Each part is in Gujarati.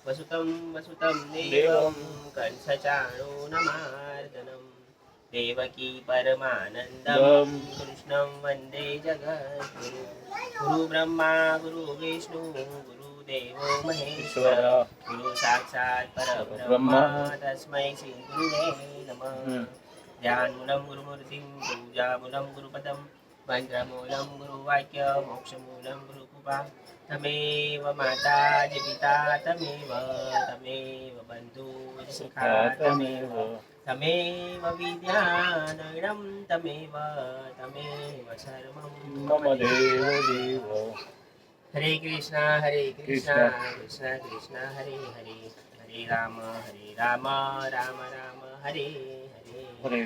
वसुतं वसुतं देवं कंसचाणूरमर्दनं देवकी परमानन्दं कृष्णं वन्दे जगद्गुरु गुरुब्रह्मा गुरुविष्णु गुरुदेवो महेश्वर गुरु साक्षात् परब्रह्म तस्मै श्रीगुरुवे नमः ध्यानमूलं गुरुमूर्तिं पूजामूलं गुरुपदं मन्त्रमूलं गुरुवाक्य मोक्षमूलं गुरुकृपा तमेव माता च पिता तमेव बन्धु सखा तमेव विद्यानयनं तमेव सर्वं मम देव हरे कृष्णा कृष्ण कृष्ण हरे हरे हरे राम राम राम हरे हरे हरे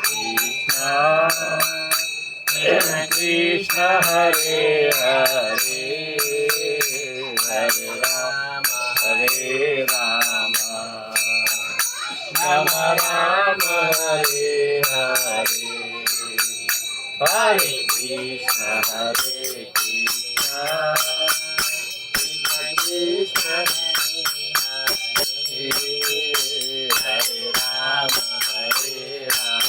कृष्णा कृष्ण कृष्ण हरे हरे हरे राम राम राम हरे हरे हरे कृष्ण कृष्ण कृष्ण हरे हरे राम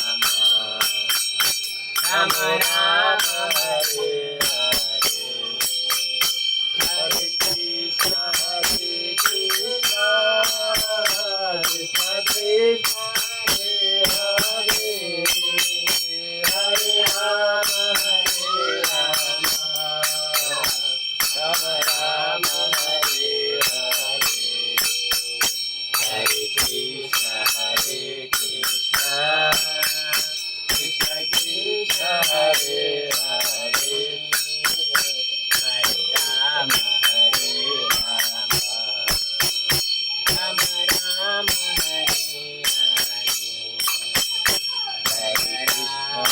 राम राम हरे हरे हरे कृष्ण कृष्ण कृष्ण हरे हरे हरे राम राम राम हरे हरे हरे कृष्ण कृष्ण कृष्ण हरे हरे हरे राम राम राम हरे हरे हरे राम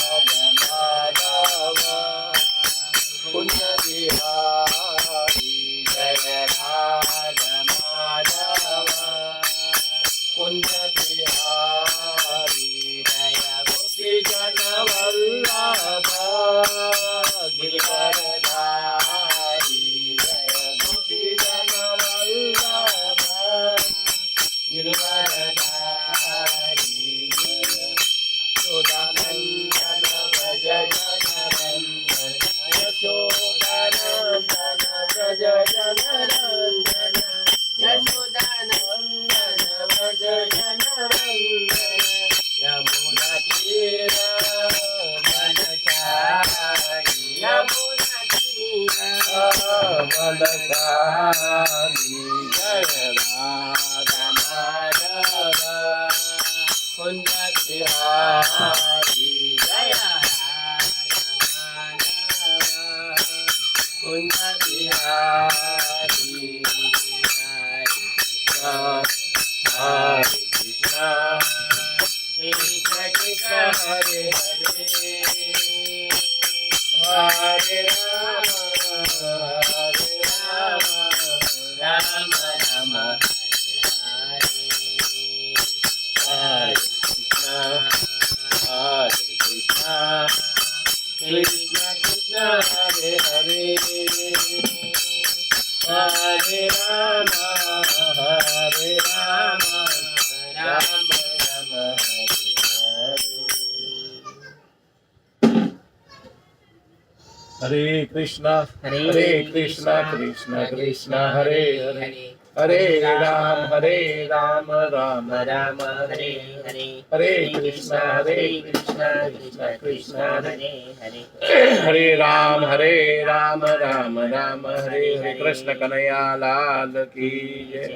माधव कुंज बिहारी जय राधा माधव कुंज बिहारी जय गोपी जन वल्लभ गिरिवरधारी जय गोपी जन वल्लभ गिरिवरधारी यशोदानंदन व्रज जनरंजन यशोदानंदन व्रज जनरंजन यशोदानंदन व्रज जनरंजन यमुना तीर मनचारी यमुना तीर मनचारी जय राधा माधव कुंज बिहारी जय राधा माधव कुंज बिहारी हरे कृष्ण कृष्ण कृष्ण हरे हरे हरे राम राम राम हरे हरे कृष्ण कृष्ण कृष्ण हरे हरे हरे राम राम राम हरे हरे कृष्णा कृष्ण कृष्ण हरे हरे हरे राम राम राम हरे हरे हरे कृष्णा कृष्ण कृष्ण हरे हरे हरे राम राम राम हरे हरे कृष्ण कन्हैया लाल की जय।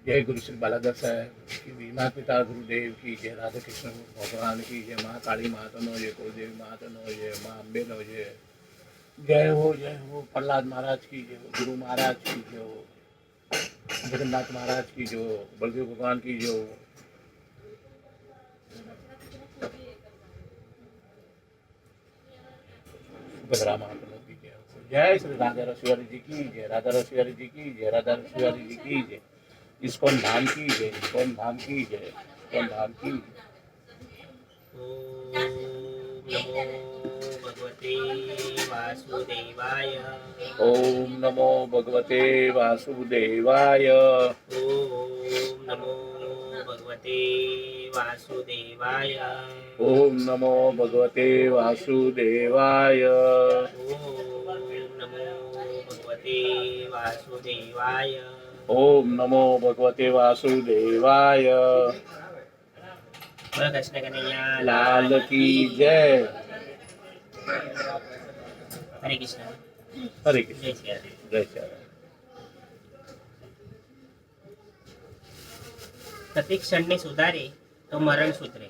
जय गुरु श्री बालाधर साहेब की माता पिता गुरुदेव की जय। राधा कृष्ण भगवान की जय। माँ काली माता नो जय। कुलदेवी माता नो जय। माँ अम्बे नो जय। जय हो प्रहलाद महाराज की जय हो। गुरु महाराज की जय हो। जगन्नाथ महाराज की जय हो। बलदेव भगवान की जय हो। सुभद्रा माता की जय हो। जय श्री राधा रसवारी जी की जय, राधा रसवारी जी की जय, राधा रसवारी जी की जय। इस्कॉन धाम की जय, इस्कॉन धाम की जय, इस्कॉन धाम की जय। ओम नमो भगवते वासुदेवाय। ओम नमो भगवते वासुदेवाय। ओम नमो भगवते वासुदेवाय। ओम नमो भगवते वासुदेवाय। ओम नमो भगवते वासुदेवाय। बोलो कृष्ण कन्हैया लाल की जय। हरे कृष्ण। हरे कृष्ण। जय श्री राम। जय श्री राम। પ્રતિ ક્ષણને સુધારે તો મરણ સુધરે,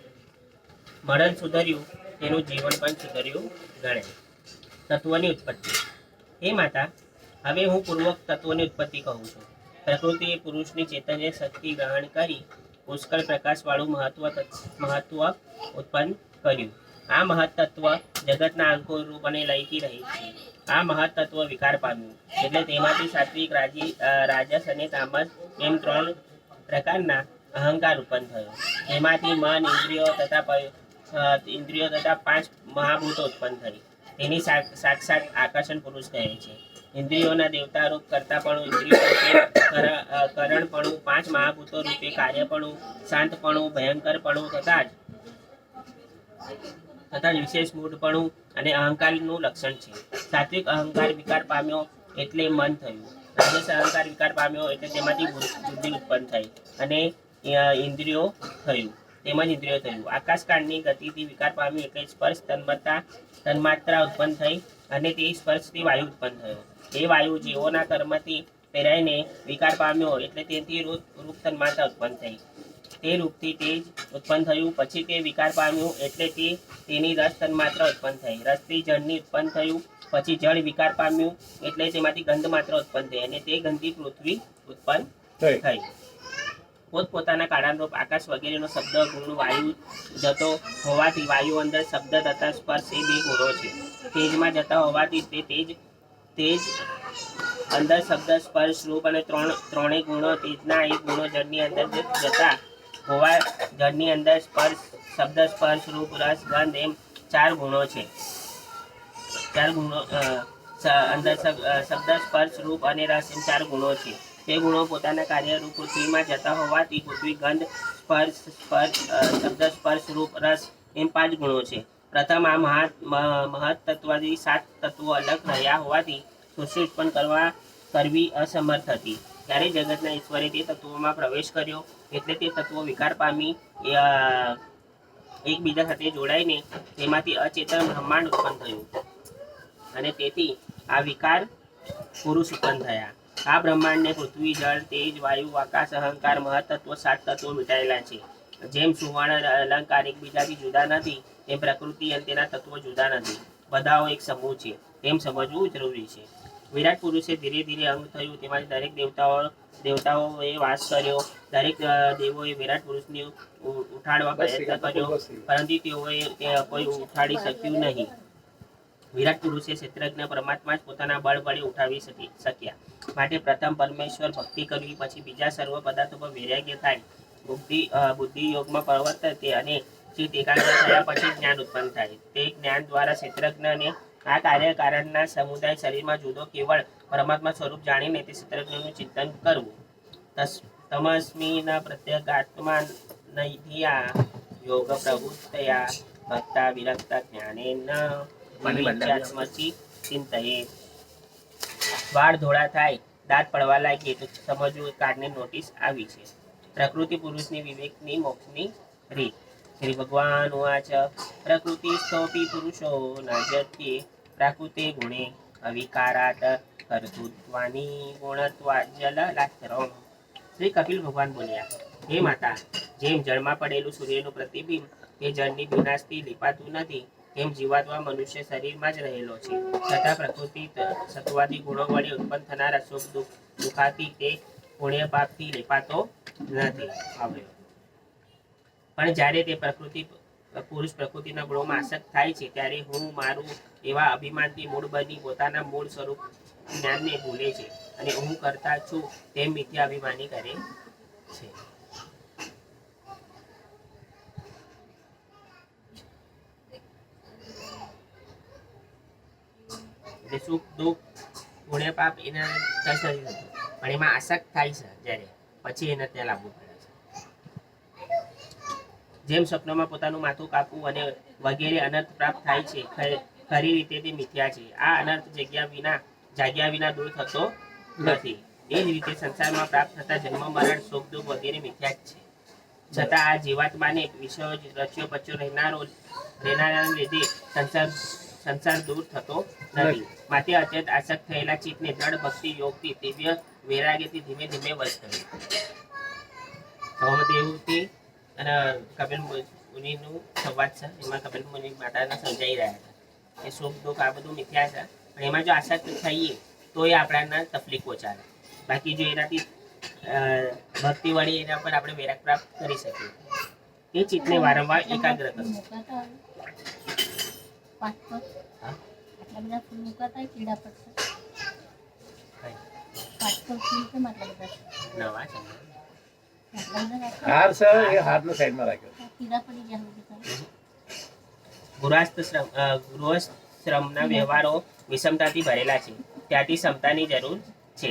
મરણ સુધર્યું તેનું જીવન પણ સુધર્યું ગણે. તત્વની ઉત્પત્તિ. હે માતા, હવે હું પૂર્વક તત્વની ઉત્પત્તિ કહું છું. પ્રકૃતિએ પુરુષની ચૈતન્ય શક્તિ ગ્રહણ કરી પુષ્કળ પ્રકાશવાળું મહત્વ ઉત્પન્ન કર્યું. આ મહત્તત્વ જગતના અંકુર રૂપ અને લયથી રહી છે. આ મહત્તત્વ વિકાર પામ્યું એટલે તેમાંથી સાત્વિક, રાજસ અને તામસ એમ 3 પ્રકારના અહંકાર ઉત્પન્ન થયો. તેમાંથી મન, ઇન્દ્રિયો તથા 5 મહાભૂતો ઉત્પન્ન થઈ. તેની સાક્ષાત આકર્ષણ પુરુષ કહે છે. ઇન્દ્રિયોના દેવતા રૂપ કરતાપણું, ઇન્દ્રિયો રૂપે કરણપણું, 5 મહાભૂતો રૂપે કાર્યપણું, શાંતપણું, ભયંકરપણું તથા જ વિશેષ મૂઢપણું અને અહંકારનું લક્ષણ છે. સાત્વિક અહંકાર વિકાર પામ્યો એટલે મન થયું. રાજસ અહંકાર વિકાર પામ્યો એટલે તેમાંથી બુદ્ધિ ઉત્પન્ન થઈ અને ઇન્દ્રિયો થયું. આકાશકાળની ગતિથી વિકાર પામ્યું એટલે સ્પર્શ તન્માત્રા ઉત્પન્ન થઈ અને તે સ્પર્શથી વાયુ ઉત્પન્ન થયો. એ વાયુ જીવોના કર્મથી પ્રેરાઈને વિકાર પામ્યો એટલે તેથી રૂપ તન્માત્રા ઉત્પન્ન થઈ. તે રૂપથી તેજ ઉત્પન્ન થયું. પછી તે વિકાર પામ્યું એટલે તેની રસ તન્માત્રા ઉત્પન્ન થઈ. રસથી જળની ઉત્પન્ન થયું. પછી જળ વિકાર પામ્યું એટલે તેમાંથી ગંધ માત્રા ઉત્પન્ન થઈ અને તે ગંધી પૃથ્વી ઉત્પન્ન થઈ. પોતપોતાના કાળાનુરૂપ આકાશ વગેરેનો શબ્દ ગુણ વાયુ જતો હોવાથી વાયુ અંદર શબ્દ તથા સ્પર્શ એ 2 ગુણો છે. તેજમાં જતા હોવાથી તે તેજ અંદર શબ્દ, સ્પર્શ, રૂપ અને 3 ગુણો. તેજના એ ગુણો જળની અંદર જતા હોવા જળની અંદર સ્પર્શ, શબ્દ, સ્પર્શ, રૂપ, રસ, ગંધ એમ 4 ગુણો છે. 4 ગુણો અંદર શબ્દ, સ્પર્શ, રૂપ અને રસ એમ 4 ગુણો છે. તે ગુણો પોતાના કાર્યરૂપ પૃથ્વીમાં જતા હોવાથી પૃથ્વી ગંધ, શબ્દ, સ્પર્શ, રૂપ, રસ એમ 5 ગુણો છે. પ્રથમ આ મહત્તત્વાદી 7 તત્વો અલગ રહ્યા હોવાથી સૃષ્ટિ ઉત્પન્ન કરવી અસમર્થ હતી. ત્યારે જગતના ઈશ્વરે તે તત્વોમાં પ્રવેશ કર્યો એટલે તે તત્વો વિકાર પામી એકબીજા સાથે જોડાઈને તેમાંથી અચેતન બ્રહ્માંડ ઉત્પન્ન થયું અને તેથી આ વિકાર પુરુષ ઉત્પન્ન થયા. આ બ્રહ્માંડને પૃથ્વી, જળ, તેજ, વાયુ, આકાશ, અહંકાર, મહત્તત્વ 7 તત્વો મીટાયેલા છે. જેમ સુવર્ણ અલંકાર એકબીજાથી જુદા નથી તેમ પ્રકૃતિ અને તેના તત્વો જુદા નથી, બધાઓ એક સમૂહ છે તેમ સમજવું જરૂરી છે. વિરાટ પુરુષે ધીરે ધીરે અંગ થયું. તેમાંથી દરેક દેવતાઓએ વાસ કર્યો. દરેક દેવોએ વિરાટ પુરુષને ઉઠાડવા પ્રયત્ન કર્યો પરંતુ તેઓએ કોઈ ઉઠાડી શક્યું નહીં. વિરાટ પુરુષે ક્ષેત્રજ્ઞ પરમાત્મા જ પોતાના બળ વડે ઉઠાવી શક્યા. માટે પ્રથમ પરમેશ્વર ભક્તિ કરવી, પછી બીજા સર્વ પદાર્થો પર વૈરાગ્ય થાય, બુદ્ધિ યોગમાં પ્રવર્તે અને ચિત્ત એકાગ્ર થયા પછી જ્ઞાન ઉત્પન્ન થાય. તે જ્ઞાન દ્વારા ક્ષેત્રજ્ઞને આ કાર્યકારણના સમુદાય શરીરમાં જુદો કેવળ પરમાત્મા સ્વરૂપ જાણીને તે ક્ષેત્રજ્ઞનું ચિંતન કરવું. તમસ્મિન પ્રત્યેગાત્મા નૈધિયા યોગ પ્રવૃત્તયા ભક્તા વિરક્ત જ્ઞાનેન ચિંતયે. વાળ ધોળા થાય, દાંત પડવા લાગે તો સમજવું કાળની નોટિસ આવી છે. પ્રકૃતિ પુરુષની વિવેકની મોક્ષની રીત. શ્રી ભગવાન ઉવાચ પ્રકૃતિ સ્થોપી પુરુષો નજ્યતે પ્રાકૃતે ગુણે અવિકારાત કર્તૃત્વાની ગુણત્વાજલ લાસ્તરમ. શ્રી કપિલ ભગવાન બોલ્યા, હે માતા, જેમ જળમાં પડેલું સૂર્યનું પ્રતિબિંબ તે જળની વિનાશથી લીપાતું નથી તેમ જીવાત્મા મનુષ્ય શરીરમાં જ રહેલો છે. છતાં પ્રકૃતિ સત્વાદી ગુણો વડે ઉત્પન્ન થનારા સુખ દુઃખાથી તે પુણ્ય પાપથી લેપાતો નથી. પણ જ્યારે તે પ્રકૃતિ પુરુષ પ્રકૃતિના ગુણોમાં આસક્ત થાય છે ત્યારે હું મારું એવા અભિમાનથી મૂળ બની પોતાના મૂળ સ્વરૂપ જ્ઞાનને ભૂલે છે અને હું કરતા છું તેમ મિથ્યા અભિમાની કરે છે. એટલે સુખ દુઃખ પુણ્ય પાપ એના ટચ નથી થતું, પણ એમાં આસક્ત થાય છે જ્યારે પછી એને ત્યાં લાવવું પડે છે. જેમ સ્વપ્નમાં પોતાનું માથું કાપવું અને વગેરે અનર્થ પ્રાપ્ત થાય છે, ખરી રીતે તે મિથ્યા છે. આ અનર્થ જાગ્યા વિના દૂર થતો નથી. એ જ રીતે સંસારમાં પ્રાપ્ત થતા જન્મ મરણ સુખ દુઃખ વગેરે મિથ્યા જ છે. છતાં આ જીવાત્માને વિષયો જ રચ્યો પચ્યો રહેનારાને લીધે સંસાર દૂર થતો નથી. માટે અત્યંત આસક્ત થયેલા ચિત્તને દ્રઢ ભક્તિ યોગથી દિવ્ય વૈરાગ્યથી ધીમે ધીમે વશ થયું. સૌદેવથી અને કપિલ મુનિનું સંવાદ છે, એમાં કપિલ મુનિ માતાને સમજાઈ રહ્યા હતા કે સુખ દુઃખ આ બધું મિથ્યા છે, પણ એમાં જો આસક્ત થઈએ તો એ આપણાને તકલીફ પહોંચાડે. બાકી જો એનાથી ભક્તિ વળી એના પર આપણે વૈરાગ પ્રાપ્ત કરી શકીએ. એ ચિત્તને વારંવાર એકાગ્ર કરવું. નવા છે હાર છે એ હારનો સાઈડમાં રાખ્યો. ગૃહસ્થશ્રમના વ્યવહારો વિષમતાથી ભરેલા છે, ત્યાંથી ક્ષમતાની જરૂર છે.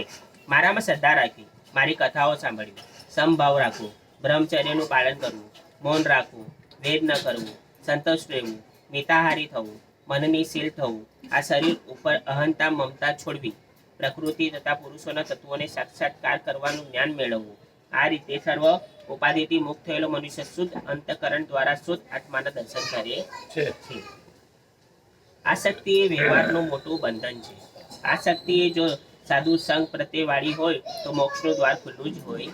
મારામાં શ્રદ્ધા રાખવી, મારી કથાઓ સાંભળવી, સમભાવ રાખવો, બ્રહ્મચર્યનું પાલન કરવું, મૌન રાખવું, વેદ ન કરવું, સંતોષ રહેવું, મિતાહારી થવું, મનની શીલ થવું, આ શરીર ઉપર અહંતા મમતા છોડવી, પ્રકૃતિ તથા પુરુષોના તત્વોને સાક્ષાત્કાર કરવાનું જ્ઞાન મેળવવું. આ રીતે સર્વ ઉપાધિથી મુક્ત થયેલો મનુષ્ય શુદ્ધ અંતઃકરણ દ્વારા શુદ્ધ આત્માના દર્શન કરે છે. આ શક્તિ એ વ્યવહારનું મોટું બંધન છે. આ શક્તિ એ જો સાધુ સંઘ પ્રત્યે વાળી હોય તો મોક્ષનું દ્વાર ખુલ્લું જ હોય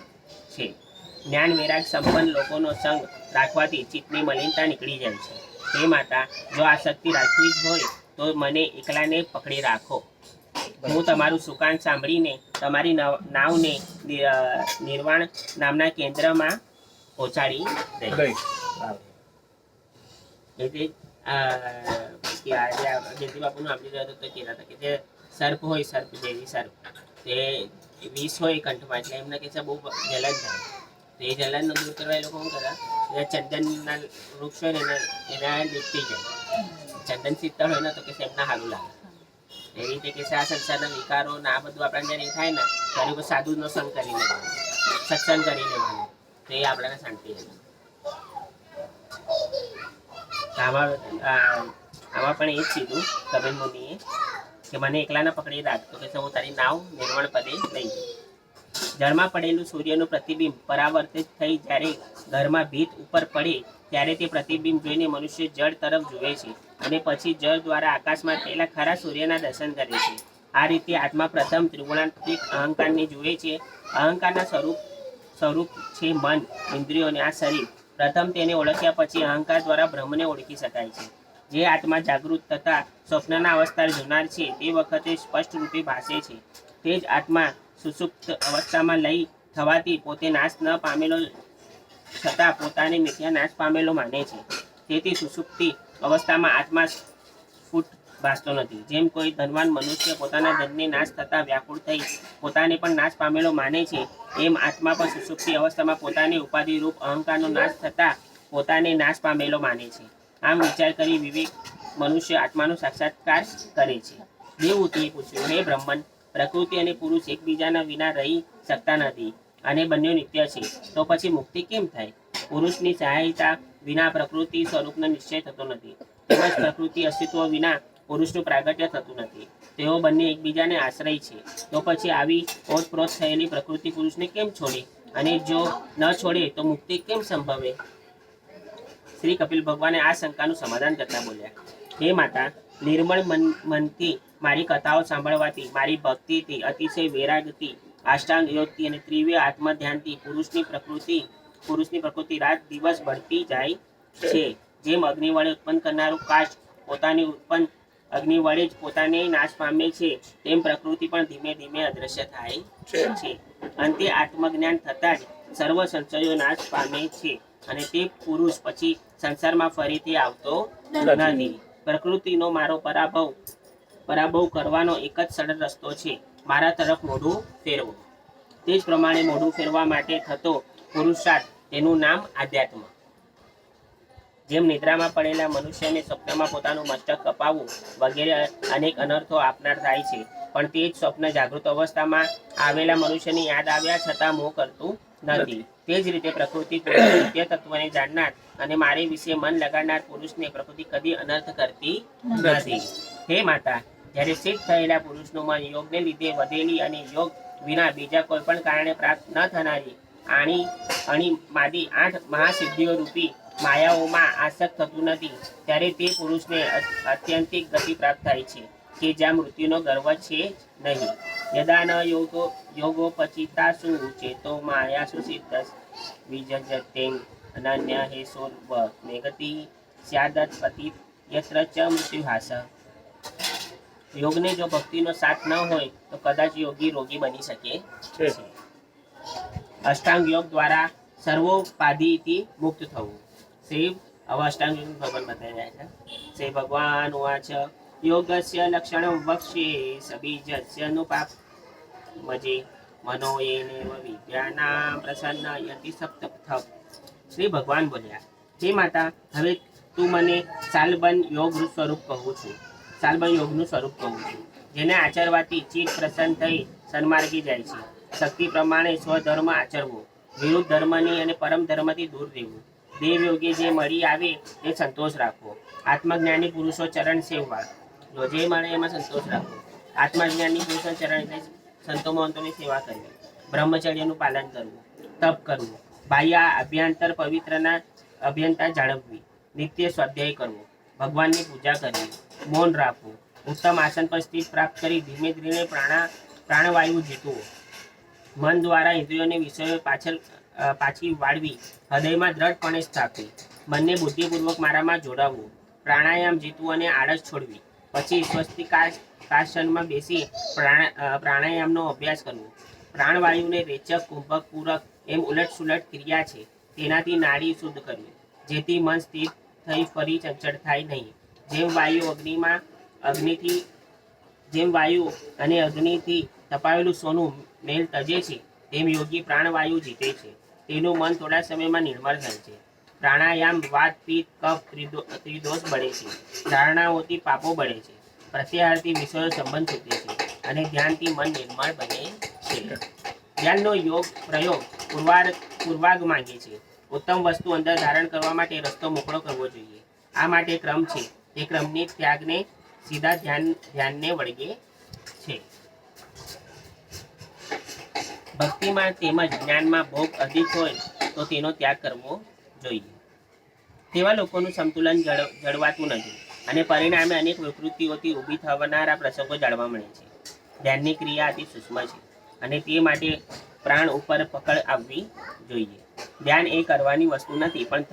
છે. જ્ઞાન વૈરાગ સંપન્ન લોકોનો સંગ રાખવાથી ચિત્તની મલિનતા નીકળી જાય છે. હે માતા, જો આ શક્તિ રાખવી જ હોય તો મને એકલાને પકડી રાખો. હું તમારું સુકાન સાંભળીને તમારી નાવને નિર્વાણ નામના કેન્દ્રમાં પહોંચાડી દઈશ. એટલે જયંતિ બાપુનું આપણી જોયા તો કહેતા હતા કે જે સર્પ હોય, સર્પ જેવી સર્પ, તે વિષ હોય કંઠમાં, એટલે એમને કે છે બહુ જલન થાય. તો એ જલનનો દૂર કરવા એ લોકો શું કરે, ચંદનના વૃક્ષ હોય ને એના લીપતી જાય. ચંદન શીતળ હોય ને તો કે એમના સારું લાગે. એવી રીતે કે આ સંસારના વિકારો ને આ બધું આપણા જ્યારે થાય ને ત્યારે સાધુનો સંગ કરી લેવાનો, સત્સંગ કરી લેવાનો, તો એ આપણાને શાંતિ રહે. આમાં પણ એ જ કીધું કપિલ મુનિએ કે મને એકલાના પકડી રાખ, તો કે હું તારી નાવ નિર્મળ પદે લઈ જઈશ. જળમાં પડેલું સૂર્યનું પ્રતિબિંબ પરાવર્તિત થઈ જ્યારે ઘરમાં ભીત ઉપર પડે ત્યારે તે પ્રતિબિંબ જોઈને મનુષ્ય જળ તરફ જુએ છે અને પછી જળ દ્વારા આકાશમાં થયેલા ખરા સૂર્યના દર્શન કરે છે. આ રીતે આત્મા પ્રથમ ત્રિગુણાત્મિક અહંકારને જુએ છે. અહંકારના સ્વરૂપ છે મન, ઇન્દ્રિયો અને આ શરીર. પ્રથમ તેને ઓળખ્યા પછી અહંકાર દ્વારા બ્રહ્મને ઓળખી શકાય છે. જે આત્મા જાગૃત તથા સ્વપ્નના અવસ્થા જોનાર છે તે વખતે સ્પષ્ટ રૂપે ભાસે છે. તે જ આત્મા સુષુપ્ત અવસ્થામાં લઈ થવાથી પોતે નાશ ન પામેલો છતાં પોતાને મિથ્યા નાશ પામેલો માને છે. તેથી સુષુપ્તિ અવસ્થામાં આત્મા સ્ફુટ ભાસતો નથી. જેમ કોઈ ધનવાન મનુષ્ય પોતાના ધનને નાશ થતાં વ્યાકુળ થઈ પોતાને પણ નાશ પામેલો માને છે, એમ આત્મા પણ સુષુપ્તિ અવસ્થામાં પોતાને ઉપાધિરૂપ અહંકારનો નાશ થતાં પોતાને નાશ પામેલો માને છે. આમ વિચાર કરી વિવેક મનુષ્ય આત્માનો સાક્ષાત્કાર કરે છે. દેવહૂતિએ પૂછ્યું, હે બ્રહ્મન, પ્રકૃતિ અને પુરુષ એકબીજાના વિના રહી શકતા નથી અને બંને નિત્ય છે, તો પછી મુક્તિ કેમ થાય? પુરુષની સહાયતા વિના પ્રકૃતિ સ્વરૂપનો નિશ્ચય થતો નથી, તેમજ પ્રકૃતિ અસ્તિત્વ વિના પુરુષનું પ્રાગટ્ય થતું નથી. તેઓ બંને એકબીજાને આશ્રય છે, તો પછી આવી ઓતપ્રોત થયેલી પ્રકૃતિ પુરુષને કેમ છોડે? અને જો ન છોડે તો મુક્તિ કેમ સંભવે? શ્રી કપિલ ભગવાને આ શંકાનું સમાધાન કરતા બોલ્યા, હે માતા, નિર્મળ મનથી મારી કથાઓ સાંભળવાથી, મારી ભક્તિથી, અતિશય વૈરાગથી, અષ્ટાંગ યોગથી અને ત્રિવ્ય આત્મ ધ્યાનથી પુરુષની પ્રકૃતિ રાત દિવસ બઢતી જાય છે. જેમ અગ્નિ વડે ઉત્પન્ન કરનારું કાષ્ઠ પોતાની ઉત્પન્ન અગ્નિ વડે જ પોતાને નાશ પામે છે, તેમ પ્રકૃતિ પણ ધીમે ધીમે અદ્રશ્ય થાય છે. અંતે આત્મજ્ઞાન થતાં જ સર્વ સંશયો નાશ પામે છે. અને તે પુરુષ પછી સંસારમાં ફરીથી આવતો નથી. પ્રકૃતિનો મારો પરાભવ કરવાનો એક જ સરળ રસ્તો છે, મારા તરફ મોઢું ફેરવું. તે જ પ્રમાણે મોઢું ફેરવા માટે થતો પુરુષાર્થ, તેનું નામ આધ્યાત્મ. જેમ નિદ્રામાં પડેલા મનુષ્યને સ્વપ્નમાં પોતાનું મસ્તક કપાવવું વગેરે અનેક અનર્થો આપનાર થાય છે, પણ તે જ સ્વપ્ન જાગૃત અવસ્થામાં આવેલા મનુષ્યની યાદ આવ્યા છતાં મોહ કરતું નથી. તે જ રીતે પ્રકૃતિ નિત્ય તત્વને જાણનાર અને મારી વિશે મન લગાડનાર પુરુષને પ્રકૃતિ કદી અનર્થ કરતી નથી. હે માતા, જ્યારે સિદ્ધ થયેલા પુરુષનું મન યોગને લીધે વધેલી અને યોગ વિના બીજા કોઈ પણ કારણે પ્રાપ્ત ન થનારી અણીમાદી 8 મહાસિદ્ધિઓ રૂપી માયાઓમાં આસક્ત થતું નથી, ત્યારે તે પુરુષને અત્યંતિક ગતિ પ્રાપ્ત થાય છે, કે જ્યાં મૃત્યુનો ગર્વ છે નહીં. યદા ન યોગોપચિતાસુ ચેતો માયાસુ સિદ્ધસ વિજજતેં અનન્ય હેસોર્વ મેગતિ સ્યાદત્પતિ યત્ર ચ મૃત્યુહાસ. યોગને જો ભક્તિનો સાથ ન હોય તો કદાચ યોગી રોગી બની શકે છે. અષ્ટાંગ યોગ દ્વારા સર્વોપાધિથી મુક્ત થવું. શ્રી હવે અષ્ટાંગ યોગ ભગવાન બતાવી રહ્યા છે. શ્રી ભગવાન ઉવાચ યોગસ્ય લક્ષણં વક્ષ્યે સબીજસ્ય નુપાપ મજે મનો એનેવ વિદ્યાનાં પ્રસન્ન યતિ સપ્તપથ. શ્રી ભગવાન બોલ્યા, હે માતા, હવે તું મને શાલ્બન યોગનું સ્વરૂપ કહું છું. શાલ્બન યોગનું સ્વરૂપ કહું છું, જેને આચરવાથી ચિત્ત પ્રસન્ન થઈ સન્માર્ગી જાય છે. શક્તિ પ્રમાણે સ્વધર્મ આચરવો, વિરુદ્ધ ધર્મની અને પરમ ધર્મથી દૂર રહેવું. દેવ યોગે જે મળી આવે તે સંતોષ રાખવો. આત્મજ્ઞાની પુરુષો ચરણ સેવવા, જે મળે એમાં સંતોષ રાખવો. આત્મજ્ઞાની પુરુષો ચરણ એટલે સંતો મહંતોની સેવા કરવી. બ્રહ્મચર્યનું પાલન કરવું, તપ કરવું, બાહ્ય અભ્યંતર પવિત્રના અભ્યંતા જાળવવી, નિત્ય સ્વાધ્યાય કરવો, ભગવાનની પૂજા કરવી, મૌન રાખવું, ઉત્તમ આસન પર સ્થિત પ્રાપ્ત કરી ધીમે ધીમે પ્રાણવાયુ જીતવો, મન દ્વારા ઇન્દ્રિયોની વિષયો પાછી વાળવી, હૃદયમાં દ્રઢપણે સ્થાપવી, મનને બુદ્ધિપૂર્વક મારામાં જોડાવવું, પ્રાણાયામ જીતવું અને આળસ છોડવી. પછી સ્વસ્તિકાસનમાં બેસી પ્રાણાયામનો અભ્યાસ કરવો. પ્રાણવાયુને રેચક, કુંભક, પૂરક એમ ઉલટ ક્રિયા છે, તેનાથી નાડી શુદ્ધ કરવી, જેથી મન સ્થિર થઈ ફરી ચંચળ થાય નહીં. જેમ વાયુ અને અગ્નિથી તપાવેલું સોનું મેલ તજે છે, તેમ યોગી પ્રાણવાયુ જીતે છે. તેનું મન થોડા સમયમાં નિર્મળ થાય છે. પ્રાણાયામ વાત, પિત્ત, કફ ત્રિદોષ બળે છે. ધારણાઓથી પાપો બળે છે. પ્રત્યાહારથી વિષયો સંબંધ છૂટે છે અને ધ્યાનથી મન નિર્મળ બને છે. ધ્યાનનો યોગ પ્રયોગ પૂર્વાગ માંગે છે. ઉત્તમ વસ્તુ અંદર ધારણ કરવા માટે રસ્તો મોકળો કરવો જોઈએ. આ માટે ક્રમ છે. તે ક્રમની ત્યાગને સીધા ધ્યાનને વળગે છે. ભક્તિમાં તેમજ જ્ઞાનમાં ભોગ અધિક હોય તો તેનો ત્યાગ કરવો જોઈએ. તેવા લોકોનું સંતુલન જળવાતું નથી અને પરિણામે અનેક વિકૃતિઓથી ઊભી થવાના પ્રસંગો જાણવા મળે છે. ધ્યાનની ક્રિયા અતિ સૂક્ષ્મ છે અને તે માટે પ્રાણ ઉપર પકડ આવવી જોઈએ. ધ્યાન એ કરવાની વસ્તુ નથી, પણ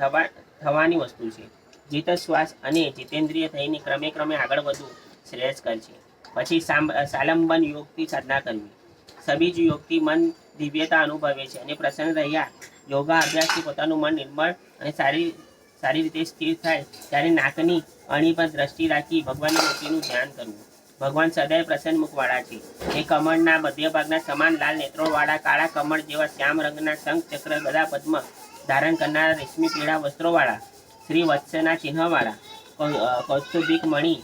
થવાની વસ્તુ છે. જીત શ્વાસ અને જીતેન્દ્રિય થઈને ક્રમે આગળ વધવું શ્રેયસ્કર છે. પછી સાલંબન યોગથી સાધના કરવી. સબીજ યોગથી મન દિવ્યતા અનુભવે છે અને પ્રસન્ન રહ્યા યોગા અભ્યાસથી પોતાનું મન નિર્મળ અને સારી રીતે સ્થિર થાય ત્યારે નાકની અણી પર દ્રષ્ટિ રાખી ભગવાનની મૂર્તિનું ધ્યાન કરવું. ભગવાન સદૈવ પ્રસન્ન મુખવાળા છે. એ કમળના મધ્ય ભાગના સમાન લાલ નેત્રોવાળા, કાળા કમળ જેવા શ્યામ રંગના શંખ, ચક્ર, ગદા, પદ્મ ધારણ કરનારા, રેશમી પીળા વસ્ત્રોવાળા, શ્રી વત્સના ચિહ્નવાળા, કૌસ્તુભિક મણિ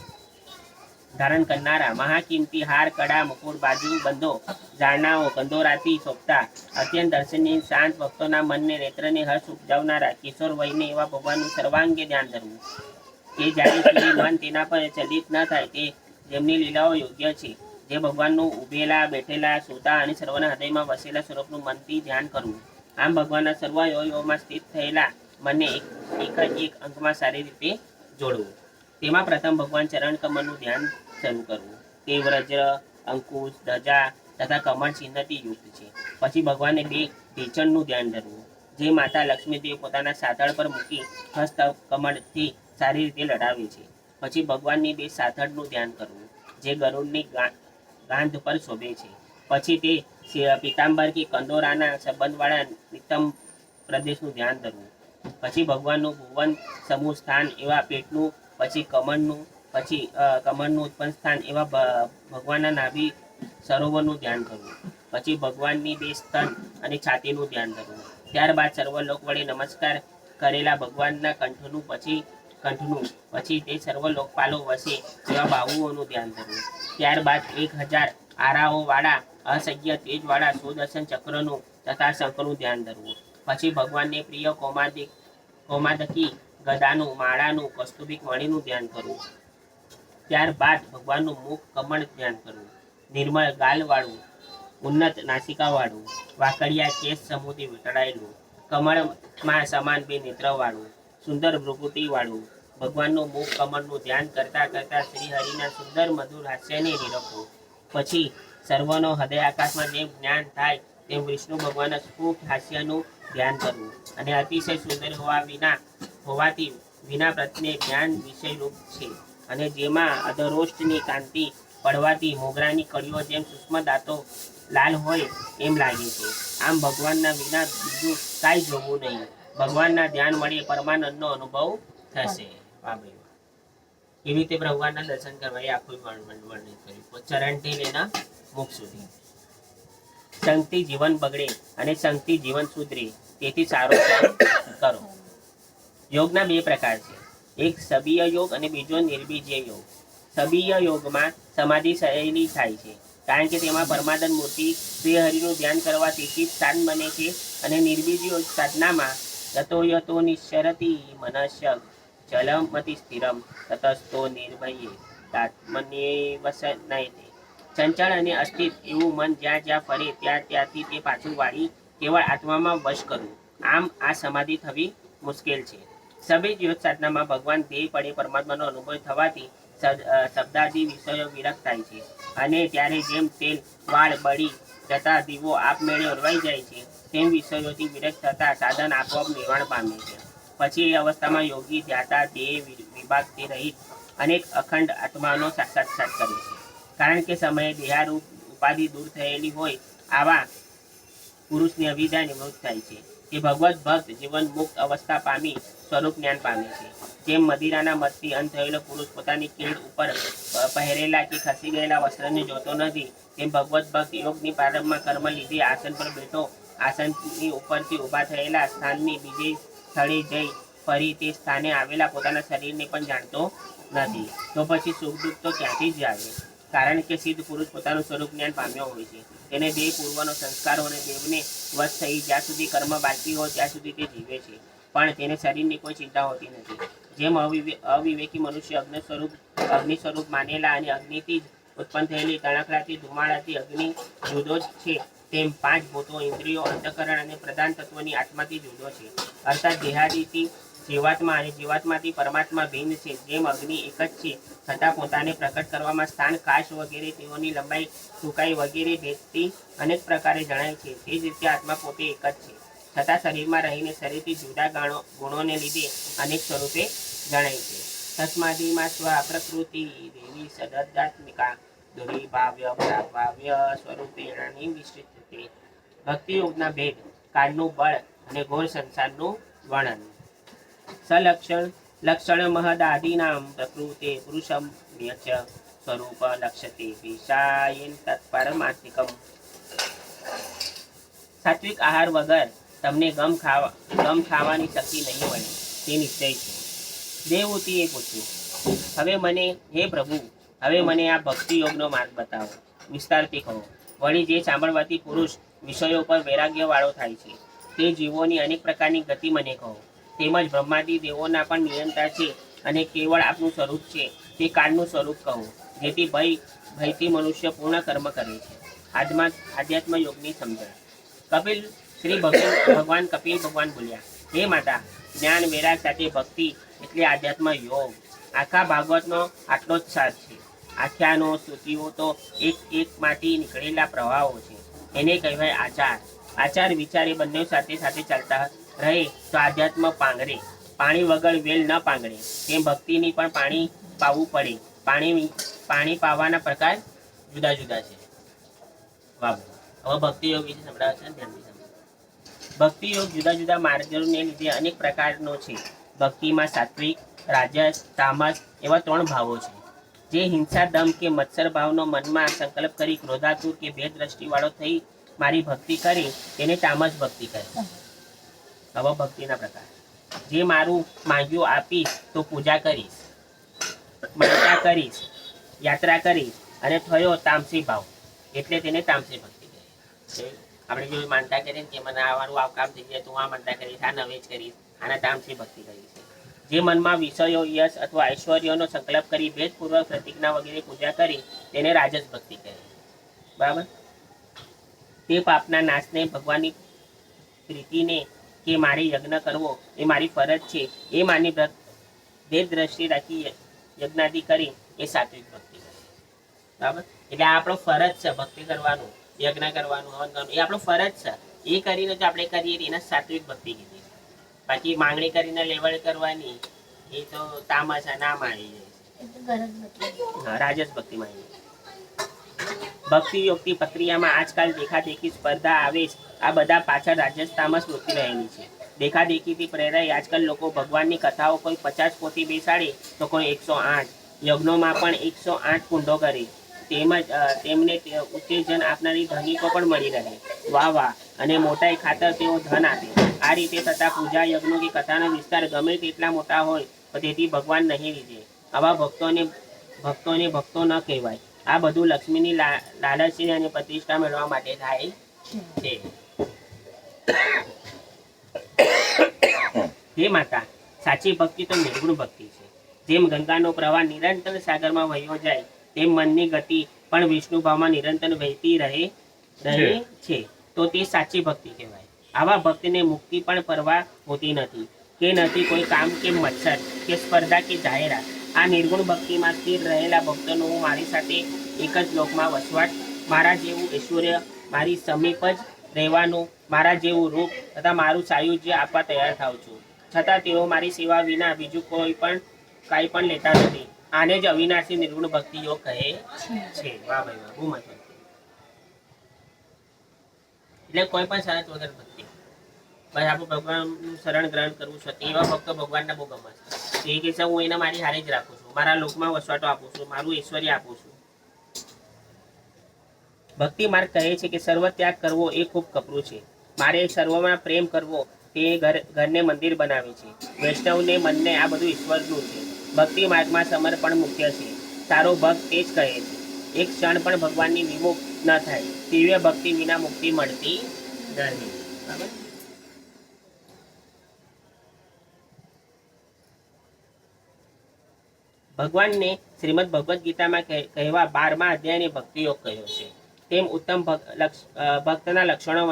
ધારણ કરનારા, મહાકિંમતી હાર, કડા, મુકુટ, બાજુ બંધો, ઝારણાઓ, કંદોરાથી શોભતા, અત્યંત દર્શનીય, શાંત, ભક્તોના મનને નેત્રને હર્ષ ઉપજાવનારા, કિશોર વયને એવા ભગવાનનું સર્વાંગે ધ્યાન ધરવું. કે જ્યારે સુધી મન તેના પર ચલિત ન થાય તે જેમની લીલાઓ યોગ્ય છે. જે ભગવાનનું ઉભેલા, બેઠેલા, સૂતા અને સર્વના હૃદયમાં વસેલા સ્વરૂપનું મનથી ધ્યાન કરવું. આમ ભગવાનના સર્વ યોગમાં સ્થિત થયેલા મનને એક અંગમાં સારી રીતે જોડવું. તેમાં પ્રથમ ભગવાન ચરણ કમળનું ધ્યાન શરૂ કરવું. તે વ્રજ્ર, અંકુશ, ધજા તથા કમળ ચિહ્નથી યુક્ત છે. પછી ભગવાનને 2 ઢેચણનું ધ્યાન ધરવું. જે માતા લક્ષ્મીદેવ પોતાના સાથળ પર મૂકી હસ્ત કમળથી સારી રીતે લડાવે છે. પછી ભગવાનની 2 સાથળનું ધ્યાન કરવું, જે ગરુડની ગાંધ પર શોભે છે. પછી તે પિતાંબર કે કંદોરાના સંબંધવાળા નિતંબ પ્રદેશનું ધ્યાન ધરવું. પછી ભગવાનનું ભુવન સમૂહ સ્થાન એવા પેટનું, પછી કમળનું ઉત્પન્ન સ્થાન એવા ભગવાનના નાભી સરોવરનું ધ્યાન કરવું. પછી ભગવાનની બે સ્તન અને છાતીનું ધ્યાન કરવું. ત્યારબાદ સર્વલોક વડે નમસ્કાર કરેલા ભગવાનના કંઠનું, તે સર્વલોકપાલો વસે એવા બાહુઓનું ધ્યાન કરવું. ત્યારબાદ 1000 આરાઓ વાળા અસંખ્ય તેજવાળા સુદર્શન ચક્રનું તથા શંખનું ધ્યાન ધરવું. પછી ભગવાનને પ્રિય કૌમાદકી ગદાનું, માળાનું, કૌસ્તુભિક મણીનું ધ્યાન કરવું. ત્યારબાદ ભગવાનનું મુખ કમળ ધ્યાન કરવું. નિર્મળ ગાલ વાળું, ઉન્નત નાસિકા વાળું, વાકડિયા કેસ સમૂહથી વીંટળાયેલું, કમળમાં સમાન બે નેત્ર વાળું, સુંદર ભ્રુકુટી વાળું ભગવાનનું મુખ કમળનું ધ્યાન કરતા કરતા શ્રી હરિના સુંદર મધુર હાસ્યને નિરખવું. પછી સર્વનો હૃદય આકાશમાં જેમ જ્ઞાન થાય તેમ વિષ્ણુ ભગવાનના સ્ફુટ હાસ્યનું ધ્યાન કરવું. અને અતિશય સુંદર હોવાથી વિના પ્રત્યે જ્ઞાન વિષયરૂપ છે, અને જેમાં અધરોષ્ટની કાંતિ પડવાથી મોગરાની કળીઓ જેમ સૂક્ષ્મ દાંતો લાલ હોય એમ લાગે છે. આમ ભગવાનના વિના બીજું કાંઈ જોવું નહીં. ભગવાનના ધ્યાન વડે પરમાનંદનો અનુભવ થશે. એવી રીતે ભગવાનના દર્શન કરવા એ આખું વર્ણન કર્યું, ચરણથી લઈને મુખ સુધી. સંગથી જીવન બગડે અને સંગથી જીવન સુધરે, તેથી સારો કરો. યોગના બે પ્રકાર છે, એક સબીય યોગ અને બીજો નિર્બીજ્ય યોગ. સબીય યોગમાં સમાધિ શૈલી થાય છે, કારણ કે તેમાં પરમાનંદ મૂર્તિ શ્રી હરિનું ધ્યાન કરવાથી ચિત્ત શાંત બને છે. અને નિર્બીજ યોગ સાધનામાં યતો યતો નિશ્ચરતિ મનસ્ય ચલમતિ સ્થિરમ તતસ્તો નિર્ભયે તાત્મન્યવસનયતે. ચંચળ અને અસ્થિર એવું મન જ્યાં જ્યાં ફરે ત્યાંથી તે પાછું વાળી કેવળ આત્મામાં વશ કરવું. આમ આ સમાધિ થવી મુશ્કેલ છે. સબીજ યોગ સાધનામાં ભગવાન દેહ પડે પરમાત્માનો અનુભવ થવાથી શબ્દાદી વિષયો વિરક્ત થાય છે, અને ત્યારે જેમ તેલ વાળ બળી જતા દીવો આપમેળે ઓલવાઈ જાય છે, તેમ વિષયોથી વિરક્ત થતા સાધન આપોઆપ નિર્વાણ પામે છે. પછી એ અવસ્થામાં યોગી ધ્યાતા દેહ વિભાગથી રહિત અનેક અખંડ આત્માનો સાક્ષાત્કાર કરે છે. કારણ કે સમયે દેહારૂપ ઉપાધિ દૂર થયેલી હોય આવા પુરુષની અવિદ્યા નિવૃત્ત થાય છે. તે ભગવત ભક્ત જીવન મુક્ત અવસ્થા પામી સ્વરૂપ જ્ઞાન પામે છે. જેમ મદિરાના મદથી અંત થયેલો પુરુષ પોતાની કેળ ઉપર પહેરેલા કે ખસી ગયેલા વસ્ત્રને જોતો નથી, તેમ ભગવત ભક્ત યોગની પ્રારંભમાં કર્મ લીધે આસન પર બેઠો આસનની ઉપરથી ઊભા થયેલા સ્થાનની બીજે સ્થળે જઈ ફરી તે સ્થાને આવેલા પોતાના શરીરને પણ જાણતો નથી. તો પછી સુખ દુઃખ તો ક્યાંથી જ આવે? કારણ કે સિદ્ધ પુરુષ પોતાનું સ્વરૂપ જ્ઞાન પામ્યો હોય છે. તેને દેહ પૂર્વનો સંસ્કારો અને દેવને વશ થઈ જ્યાં સુધી કર્મ બાકી હોય ત્યાં સુધી તે જીવે છે, પણ તેને શરીરની કોઈ ચિંતા હોતી નથી. જેમ અવિવેકી મનુષ્ય અગ્નિ સ્વરૂપ માનેલા અને અગ્નિથી જ ઉત્પન્ન થયેલી તણખલાથી ધુમાડાથી અગ્નિ જુદો જ છે, તેમ 5 ભૂતો ઇન્દ્રિયો અંતઃકરણ અને પ્રધાન તત્વની આત્માથી જુદો છે. અર્થાત દેહાદિથી જીવાત્મા અને જીવાત્માથી પરમાત્મા ભિન્ન છે. જેમ અગ્નિ એક જ છે છતાં પોતાને પ્રકટ કરવામાં સ્થાન કાશ વગેરે તેઓની લંબાઈ ટૂંકાઈ વગેરે ભેદથી અનેક પ્રકારે જણાય છે, તે જ રીતે આત્મા પોતે એક જ છે, છતાં શરીરમાં રહીને શરીરથી જુદા ગુણોને લીધે અનેક સ્વરૂપે જણાય છે. તસ્માદિમાં સ્વ પ્રકૃતિ દેવી સદદાત્મિકા દુર્વિભાવ્ય ભાવ્ય સ્વરૂપેણાની વિશિષ્ટતે. ભક્તિ યોગના ભેદ, કાળનું બળ અને ઘોર સંસારનું વર્ણન. લક્ષણ મહદાદીનામ પ્રકૃતે પુરુષમ ન્યચ સ્વરૂપ લક્ષ્યતે વિષાયેન તત્પરમાત્મિકમ. સાત્વિક આહાર વગર તમને ગમ ખાવાની શક્તિ નહીં મળે તે નિશ્ચય છે. દેવહૂતિએ પૂછ્યું, હે પ્રભુ, હવે મને આ ભક્તિ યોગનો માર્ગ બતાવો, વિસ્તારથી કહો. વળી જે સાંભળવાથી પુરુષ વિષયો પર વૈરાગ્ય વાળો થાય છે તે જીવોની અનેક પ્રકારની ગતિ મને કહો. તેમજ બ્રહ્માદિ દેવોના પણ નિયંતા છે અને કેવળ આપનું સ્વરૂપ છે તે કાળનું સ્વરૂપ કહો, જેથી ભયથી મનુષ્ય પૂર્ણ કર્મ કરે છે. આધ્યાત્મ યોગની સમજણ. ભગવાન કપિલ ભગવાન બોલ્યા, હે માતા, જ્ઞાન વૈરાગ સાથે ભક્તિ એટલે આધ્યાત્મ યોગ. આખા ભાગવતનો આટલો જ સાર છે. આખ્યાનો સ્તુતિઓ તો એકમાંથી નીકળેલા પ્રવાહો છે. એને કહેવાય આચાર. આચાર વિચાર એ બંને સાથે સાથે ચાલતા રહે તો આધ્યાત્મ પાંગરે. પાણી વગર વેલ ન પાંગરે, તેમ ભક્તિની પણ પાણી પાવું પડે. પાણી પાવાના પ્રકાર જુદા જુદા છે. વાહ. હવે ભક્તિ યોગ વિશે સંભળાવે છે, ધ્યાનથી સમજો. ભક્તિ યોગ જુદા જુદા માર્ગોને લીધે અનેક પ્રકારનો છે. ભક્તિમાં સાત્વિક, રાજસ, તામસ એવા 3 ભાવો છે. જે હિંસા, દમ કે મત્સર ભાવનો મનમાં સંકલ્પ કરી ક્રોધાતુર કે ભેદ દ્રષ્ટિવાળો થઈ મારી ભક્તિ કરી તેને તામસ ભક્તિ કહે. આવા ભક્તિના પ્રકાર. જે મારું માંગ્યું આપીશ તો પૂજા કરીશ, માનતા કરીશ, યાત્રા કરીશ અને થયો તામસી ભાવ એટલે તેને તામસી ભક્તિ કહે. આપણે જો માનતા કરીએ ને કે મને આવાનું આ કામ થઈ જાય તો આ માનતા કરીશ, આ નવેજ કરીશ, આના તામસી ભક્તિ કરીશ. જે મનમાં વિષયો, યશ અથવા ઐશ્વર્યનો સંકલ્પ કરી ભેદપૂર્વક પ્રતિજ્ઞા વગેરે પૂજા કરી તેને રાજસ ભક્તિ કહે. બરાબર. તે પાપના નાશને, ભગવાનની પ્રીતિને કે મારે યજ્ઞ કરવો એ મારી ફરજ છે એ માની ભેદ દ્રષ્ટિ રાખી યજ્ઞાદિ કરી એ સાત્વિક ભક્તિ કરે. બરાબર. એટલે આ આપણો ફરજ છે ભક્તિ કરવાનું, યજ્ઞ કરવાનું, હવન કરવાનું એ આપણો ફરજ છે. એ કરીને જો આપણે કરીએ એને સાત્વિક ભક્તિ કીધી. બાકી માંગણી કરીને લેવડ કરવાની એ તો તામસ નામ આવી જાય, રાજસ ભક્તિમાં આવી જાય. ભક્તિ યોગની પ્રક્રિયામાં આજકાલ દેખાદેખી, સ્પર્ધા, આવેશ આ બધા પાછળ રાજસ તામસ વૃત્તિ રહેલી છે. દેખાદેખીથી પ્રેરાઈ આજકાલ લોકો ભગવાનની કથાઓ કોઈ 50 પોથી બેસાડે તો કોઈ 108, યજ્ઞોમાં પણ 108 કુંડો કરે. તેમજ તેમને ઉત્તેજન આપનારી ધનિકો પણ મળી રહે. વાહ વાહ અને મોટાઈ ખાતર તેઓ ધન આપે. આ રીતે થતા પૂજા, યજ્ઞો કે કથાનો વિસ્તાર ગમે તેટલા મોટા હોય તો તેથી ભગવાન નહીં લીધે. આવા ભક્તોને ભક્તો ન કહેવાય. આ બધું લક્ષ્મીની લાલચી અને પ્રતિષ્ઠા મેળવવા માટે થાય છે. હે માતા, સાચી ભક્તિ તો નિર્ગુણ ભક્તિ છે. જેમ ગંગાનો પ્રવાહ નિરંતર સાગરમાં વહ્યો જાય તેમ મનની ગતિ પણ વિષ્ણુ ભાવમાં નિરંતર વહેતી રહે છે તો તે સાચી ભક્તિ કહેવાય. આવા ભક્તિને મુક્તિ પણ પરવા હોતી નથી કે નથી કોઈ કામ કે મત્સર કે સ્પર્ધા કે જાહેરાત. આ નિર્ગુણ ભક્તિમાં સ્થિર રહેલા ભક્તોનો હું મારી સાથે એક જ લોકમાં વસવાટ, મારા જેવું ઐશ્વર્ય, મારી સમીપ જ રહેવાનું, મારા જેવું રૂપ તથા મારું સાયુજ્ય આપવા તૈયાર થાઉં છું. છતાં તેઓ મારી સેવા વિના બીજું કાંઈ પણ લેતા નથી. આને જ અવિનાશી નિર્ગુણ ભક્તિ યોગ કહે છે. વાહ ભાઈ વાહ, બહુ મજા. એટલે કોઈ પણ શરત વગર ભક્તિ, બસ આપણે ભગવાનનું શરણ ગ્રહણ કરવું છે. એવા ભક્તો ભગવાનને બહુ ગમે છે. એ કહે છે હું એને મારી હારે જ રાખું છું, મારા લોકમાં વસવાટો આપું છું, મારું ઐશ્વર્ય આપું છું. ભક્તિ માર્ગ કહે છે કે સર્વ ત્યાગ કરવો એ ખૂબ કપરું છે. મારે સર્વમાં પ્રેમ કરવો તે ઘરને મંદિર બનાવે છે. વૈષ્ણવને મનને આ બધું ઈશ્વરનું છે. ભક્તિ માર્ગમાં સમર્પણ મુખ્ય છે. સારો ભક્ત તે જ કહે છે એક ક્ષણ પણ ભગવાનની વિમુખ ન થાય. દિવ્ય ભક્તિ વિના મુક્તિ મળતી નથી. બરાબર. ભગવાનને શ્રીમદ ભગવદ્ ગીતામાં કહેવા 12મા અધ્યાયને ભક્તિ યોગ કહ્યો છે. તેમ ઉત્તમ ભક્તના લક્ષણો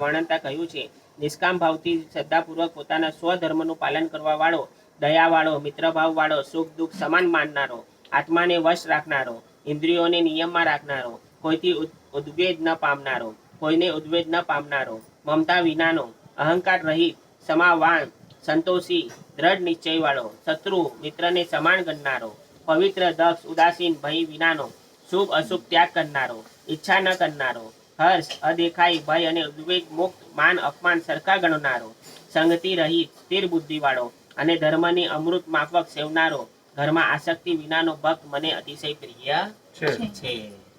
વર્ણનતા કહ્યું છે. નિષ્કામ ભાવથી શ્રદ્ધાપૂર્વક પોતાના સ્વધર્મનું પાલન કરવા વાળો, દયાવાળો, મિત્રભાવ વાળો, સુખ દુઃખ સમાન માનનારો, આત્માને વશ રાખનારો, ઇન્દ્રિયોને નિયમમાં રાખનારો, કોઈથી ઉદ્વેગ ન પામનારો, કોઈને ઉદ્વેગ ન પામનારો, મમતા વિનાનો, અહંકાર રહિત, ક્ષમાવાન, સંતોષી, દ્રઢ નિશ્ચયવાળો, શત્રુ મિત્રને સમાન ગણનારો, પવિત્ર, દક્ષ, ઉદાસીન, ભય વિનાનો, શુભ અશુભ ત્યાગ કરનારો, ઈચ્છા ન કરનારો, હર્ષ, અદેખાઈ, ભય અને ઉદ્વેગ મુક્ત, માન અપમાન સરખા ગણનારો, સંગતિ રહિત, સ્થિર બુદ્ધિવાળો અને ધર્મની અમૃત માફક સેવનારો, ઘરમાં આસક્તિ વિનાનો ભક્ત મને અતિશય પ્રિય છે.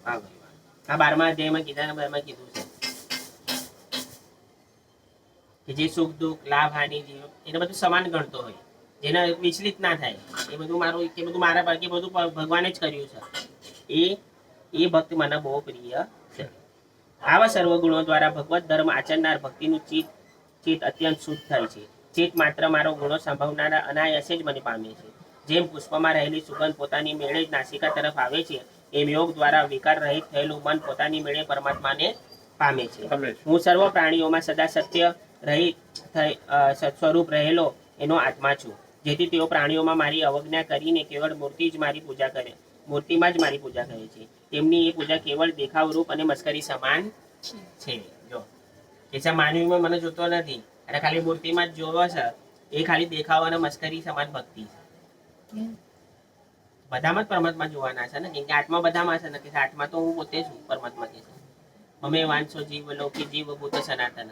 આ 12મા અધ્યાયમાં કીધું છે કે જે સુખ દુઃખ, લાભ હાનિ, જીવ એને બધું સમાન ગણતો હોય, જેને વિચલિત ના થાય, એ બધું મારું કે બધું મારા પર કે બધું ભગવાને જ કર્યું છે, એ ભક્ત મને બહુ પ્રિય છે. આવા સર્વ ગુણો દ્વારા ભગવત ધર્મ આચરનાર ભક્તિનું ચિત્ત અત્યંત શુદ્ધ થાય છે. ચિત્ત માત્ર મારો ગુણો સંભાવનારા અનાયાસે જ મને પામે છે. જેમ પુષ્પમાં રહેલી સુગંધ પોતાની મેળે જ નાસિકા તરફ આવે છે, એમ યોગ દ્વારા વિકાર રહિત થયેલું મન પોતાની મેળે પરમાત્માને પામે છે. હું સર્વ પ્રાણીઓમાં સદા સત્ય રહિત સ્વરૂપ રહેલો એનો આત્મા છું. જેથી તેઓ પ્રાણીઓમાં મારી અવજ્ઞા કરીને કેવળ મૂર્તિમાં જ મારી પૂજા કરે છે. તેમની એ પૂજા કેવળ દેખાવ, રૂપ અને મસ્કરી સમાન છે. જો કે માનવીમાં મને જોતો નથી અને ખાલી મૂર્તિમાં જ જોવો છે, એ ખાલી દેખાવ અને મસ્કરી સમાન ભક્તિ છે. બધામાં જ પરમાત્મા જોવાના છે ને, કેમ કે આત્મા બધામાં છે ને, કે આત્મા તો હું પોતે છું પરમાત્મા કે છે. અમે વાંચો જીવ લૌકિક જીવ ભૂત સનાતન.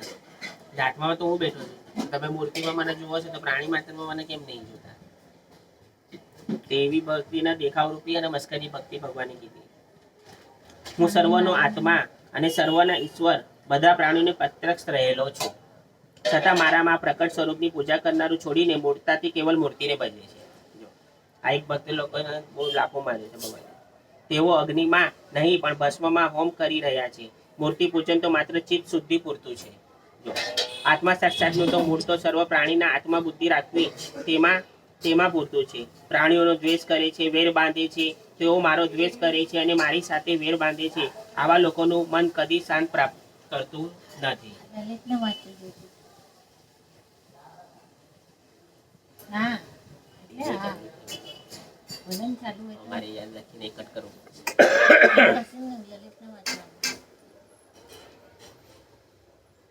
આત્મામાં તો હું બેઠો છું, તમે મૂર્તિમાં મને જુઓ છો તો પ્રાણી માત્રમાં મને કેમ નહીં જોતા? તેવી ભક્તિના દેખાવ રૂપી અને મસ્કરી ભક્તિ ભગવાને કીધી. હું સર્વનો આત્મા અને સર્વના ઈશ્વર બધા પ્રાણીઓને પ્રત્યક્ષ રહેલો છું, છતાં મારામાં પ્રકટ સ્વરૂપની પૂજા કરનારું છોડીને મૂર્તાથી કેવલ મૂર્તિને ભજે છે. જો આ એક ભક્ત લોકોને બહુ લાભો માને છે ભગવાન. તેઓ અગ્નિમાં નહીં પણ ભસ્મમાં હોમ કરી રહ્યા છે. મૂર્તિ પૂજન તો માત્ર ચિત્ત શુદ્ધિ પૂરતું છે. જો આત્મા સાક્ષાતનું તો મૂળ તો સર્વ પ્રાણીના આત્મા બુદ્ધિ રાખવી તેમાં પૂરતું છે. પ્રાણીઓનો દ્વેષ કરે છે, વેર બાંધે છે, તેઓ મારો દ્વેષ કરે છે અને મારી સાથે વેર બાંધે છે. આવા લોકોનું મન કદી શાંત પ્રાપ્ત કરતું નથી. લલિતને વાંચી દીધું. હા એટલે હા ભજન ચાલુ હોય તો અમારે યાદ રાખીને કટ કરવું. પછી લલિતને વાંચી